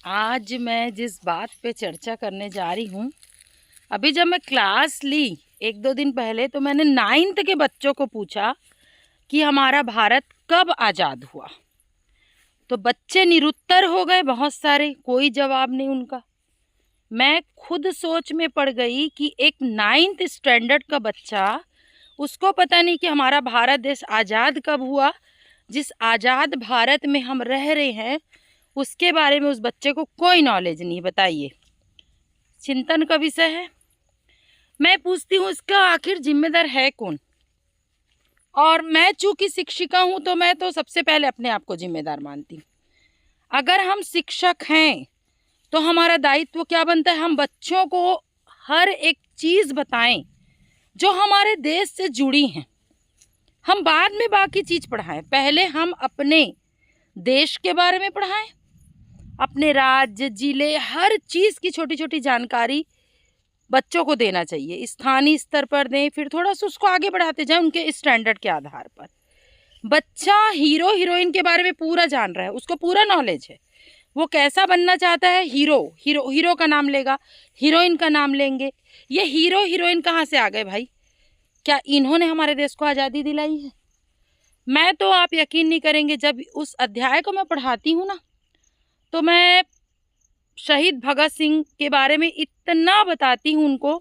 आज मैं जिस बात पे चर्चा करने जा रही हूँ, अभी जब मैं क्लास ली 1-2 दिन पहले, तो मैंने 9th के बच्चों को पूछा कि हमारा भारत कब आज़ाद हुआ। तो बच्चे निरुत्तर हो गए, बहुत सारे, कोई जवाब नहीं उनका। मैं खुद सोच में पड़ गई कि एक 9th स्टैंडर्ड का बच्चा, उसको पता नहीं कि हमारा भारत देश आज़ाद कब हुआ। जिस आज़ाद भारत में हम रह रहे हैं उसके बारे में उस बच्चे को कोई नॉलेज नहीं। बताइए, चिंतन का विषय है। मैं पूछती हूँ, इसका आखिर जिम्मेदार है कौन? और मैं चूंकि शिक्षिका हूँ तो मैं तो सबसे पहले अपने आप को जिम्मेदार मानती हूँ। अगर हम शिक्षक हैं तो हमारा दायित्व क्या बनता है? हम बच्चों को हर एक चीज़ बताएं जो हमारे देश से जुड़ी हैं। हम बाद में बाकी चीज़ पढ़ाएं, पहले हम अपने देश के बारे में पढ़ाएं, अपने राज्य, जिले, हर चीज़ की छोटी छोटी जानकारी बच्चों को देना चाहिए। स्थानीय स्तर पर दें, फिर थोड़ा सा उसको आगे बढ़ाते जाएं उनके स्टैंडर्ड के आधार पर। बच्चा हीरो हीरोइन के बारे में पूरा जान रहा है, उसको पूरा नॉलेज है, वो कैसा बनना चाहता है। हीरो का नाम लेगा, हीरोइन का नाम लेंगे। ये हीरो हीरोइन कहाँ से आ गए भाई? क्या इन्होंने हमारे देश को आज़ादी दिलाई है? मैं तो, आप यकीन नहीं करेंगे, जब उस अध्याय को मैं पढ़ाती हूँ ना, तो मैं शहीद भगत सिंह के बारे में इतना बताती हूँ उनको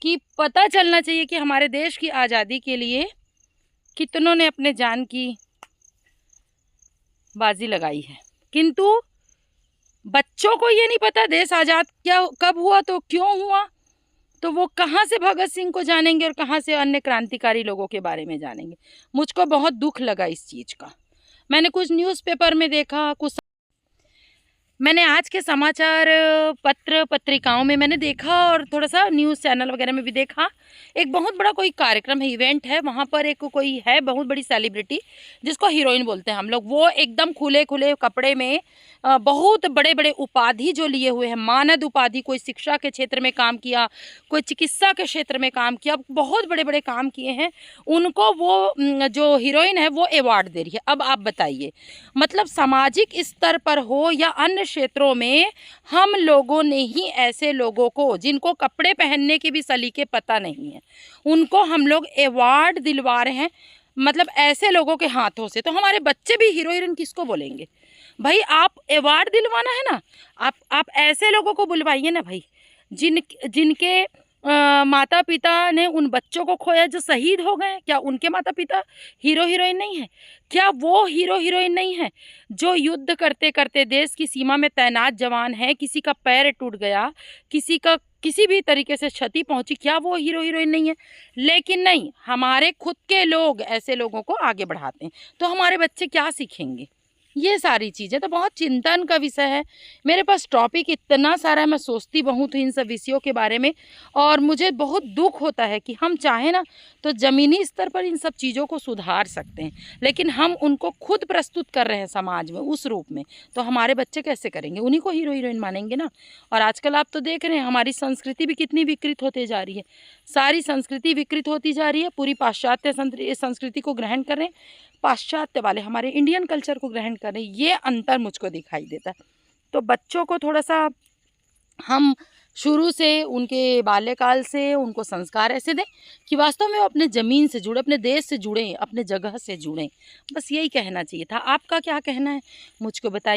कि पता चलना चाहिए कि हमारे देश की आज़ादी के लिए कितनों ने अपने जान की बाजी लगाई है। किंतु बच्चों को ये नहीं पता देश आज़ाद कब हुआ, तो क्यों हुआ। तो वो कहाँ से भगत सिंह को जानेंगे और कहाँ से अन्य क्रांतिकारी लोगों के बारे में जानेंगे। मुझको बहुत दुख लगा इस चीज़ का। मैंने कुछ न्यूज़पेपर में देखा, कुछ मैंने आज के समाचार पत्र पत्रिकाओं में मैंने देखा, और थोड़ा सा न्यूज़ चैनल वगैरह में भी देखा। एक बहुत बड़ा कोई कार्यक्रम है, इवेंट है, वहाँ पर एक कोई है बहुत बड़ी सेलिब्रिटी, जिसको हीरोइन बोलते हैं हम लोग। वो एकदम खुले खुले कपड़े में, बहुत बड़े बड़े उपाधि जो लिए हुए हैं, मानद उपाधि, कोई शिक्षा के क्षेत्र में काम किया, कोई चिकित्सा के क्षेत्र में काम किया, बहुत बड़े बड़े काम किए हैं, उनको वो जो हीरोइन है वो अवार्ड दे रही है। अब आप बताइए, मतलब सामाजिक स्तर पर हो या अन्य क्षेत्रों में, हम लोगों ने ही ऐसे लोगों को, जिनको कपड़े पहनने के भी सलीके पता नहीं है, उनको हम लोग अवार्ड दिलवा रहे हैं, मतलब ऐसे लोगों के हाथों से। तो हमारे बच्चे भी हीरो हीरोइन किसको बोलेंगे भाई? आप अवार्ड दिलवाना है ना, आप ऐसे लोगों को बुलवाइए ना भाई, जिनके माता पिता ने उन बच्चों को खोया जो शहीद हो गए। क्या उनके माता पिता हीरो हीरोइन नहीं है? क्या वो हीरो हीरोइन नहीं है जो युद्ध करते करते देश की सीमा में तैनात जवान है, किसी का पैर टूट गया, किसी का किसी भी तरीके से क्षति पहुंची, क्या वो हीरो हीरोइन नहीं है? लेकिन नहीं, हमारे खुद के लोग ऐसे लोगों को आगे बढ़ाते हैं। तो हमारे बच्चे क्या सीखेंगे? ये सारी चीज़ें तो बहुत चिंतन का विषय है। मेरे पास टॉपिक इतना सारा है, मैं सोचती बहुत हूँ इन सब विषयों के बारे में, और मुझे बहुत दुख होता है कि हम चाहें ना तो ज़मीनी स्तर पर इन सब चीज़ों को सुधार सकते हैं, लेकिन हम उनको खुद प्रस्तुत कर रहे हैं समाज में उस रूप में, तो हमारे बच्चे कैसे करेंगे? उन्हीं को हीरो हीरोइन मानेंगे ना। और आजकल आप तो देख रहे हैं हमारी संस्कृति भी कितनी विकृत होते जा रही है। सारी संस्कृति विकृत होती जा रही है, पूरी पाश्चात्य संस्कृति को ग्रहण कर रहे हैं, पाश्चात्य वाले हमारे इंडियन कल्चर को ग्रहण कर रहे हैं। ये अंतर मुझको दिखाई देता है। तो बच्चों को थोड़ा सा हम शुरू से, उनके बाल्यकाल से उनको संस्कार ऐसे दें कि वास्तव में वो अपने ज़मीन से जुड़े, अपने देश से जुड़ें, अपने जगह से जुड़ें। बस यही कहना चाहिए था। आपका क्या कहना है मुझको बताइए।